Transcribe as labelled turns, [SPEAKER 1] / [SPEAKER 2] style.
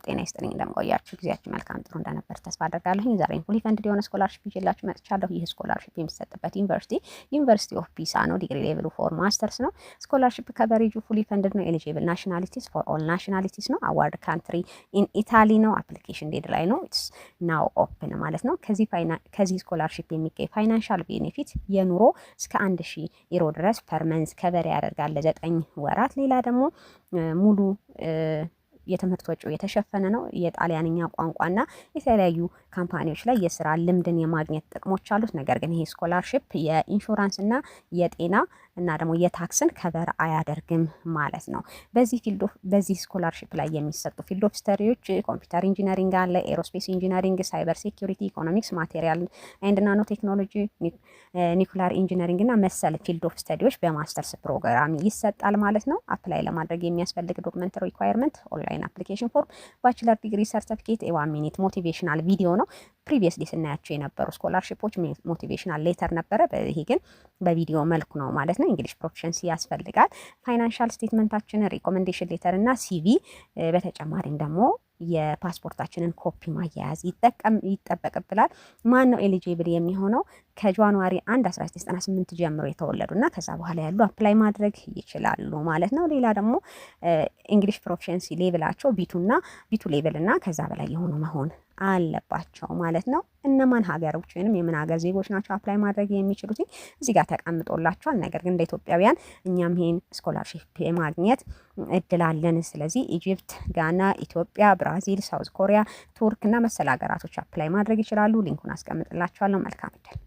[SPEAKER 1] ጤና ይስጥልኝ እንደምቆያችሁ ጊዜያችሁ መልካም ጥሩ እንደነበር ተስፋ አደርጋለሁ። ዛሬም ፉሊ ፈንድድ የሆነ ስኮላርሺፕ ይዤላችሁ መጥቻለሁ። ይህ ስኮላርሺፕ የሚሰጥበት ዩኒቨርሲቲ ኦፍ ፒሳ ነው። ዲግሪ ሌቭሉ ፎር ማስተርስ ነው። ስኮላርሺፕ ከቨሬጁ ፉሊ ፈንድድ ነው። ኤሊጂብል ናሽናሊቲስ ፎር ኦል ናሽናሊቲስ ነው። አዋርድ ካንትሪ ኢን ኢታሊ ነው። አፕሊኬሽን ዴድ ላይ ነው። ኢትስ ናው ኦፕን ማለት ነው። ከዚህ ስኮላርሺፕ የሚገኝ ፋይናንሻል ቤኔፊት የኑሮ እስከ 1000 ዩሮ ድረስ ፐር መንዝ ከቨር ያደርጋል ለ9 ወራት። ሌላ ደግሞ ሙሉ የትምህርት ወጪው የተሸፈነ ነው። የጣሊያንኛ ቋንቋና የተለያዩ ካምፓኒዎች ላይ የስራ ልምድን የማግኘት ጥቅሞች አሉት። ነገር ግን ይሄ ስኮላርሺፕ የኢንሹራንስ እና የጤና እና ደግሞ የታክስን ከቨር አያደርግም ማለት ነው። በዚህ ስኮላርሺፕ ላይ የሚሰጡ ፊልድ ኦፍ ስተዲዎች ኮምፒውተር ኢንጂነሪንግ አለ፣ ኤሮስፔስ ኢንጂነሪንግ፣ ሳይበር ሴኩሪቲ፣ ኢኮኖሚክስ፣ ማቴሪያል ኤንድ ናኖ ቴክኖሎጂ፣ ኒኩላር ኢንጂነሪንግ እና መሰል ፊልድ ኦፍ ስተዲዎች በማስተርስ ፕሮግራም ይሰጣል ማለት ነው። አፕላይ ለማድረግ የሚያስፈልግ ዶክመንት ሪኳየርመንት ኦንላይን አፕሊኬሽን ፎርም፣ ባችለር ዲግሪ ሰርቲፊኬት፣ የዋን ሚኒት ሞቲቬሽናል ቪዲዮ ነው። ፕሪቪየስሊ ስናያቸው የነበሩ ስኮላርሺፖች ሞቲቬሽናል ሌተር ነበረ። ይሄ ግን በቪዲዮ መልኩ ነው ማለት ነው። እንግሊሽ ፕሮፊሸንሲ ያስፈልጋል። ፋይናንሻል ስቴትመንታችንን፣ ሪኮሜንዴሽን ሌተር እና ሲቪ በተጨማሪም ደግሞ የፓስፖርታችንን ኮፒ ማያያዝ ይጠበቅብናል። ማን ነው ኤሊጂብል የሚሆነው? ከጃንዋሪ 1 1998 ጀምሮ የተወለዱና ከዛ በኋላ ያሉ አፕላይ ማድረግ ይችላሉ ማለት ነው። ሌላ ደግሞ እንግሊሽ ፕሮፊሸንሲ ሌቭላቸው ቢቱ ሌቭል እና ከዛ በላይ የሆኑ መሆን አለባቸው ማለት ነው። እነማን ሀገሮች ወይንም የምን ሀገር ዜጎች ናቸው አፕላይ ማድረግ የሚችሉት? እዚህ ጋር ተቀምጦላቸዋል። ነገር ግን እንደ ኢትዮጵያውያን እኛም ይሄን ስኮላርሺፕ የማግኘት እድል አለን። ስለዚህ ኢጂፕት፣ ጋና፣ ኢትዮጵያ፣ ብራዚል፣ ሳውዝ ኮሪያ፣ ቱርክ እና መሰል ሀገራቶች አፕላይ ማድረግ ይችላሉ። ሊንኩን አስቀምጥላችኋለሁ። መልካም እድል።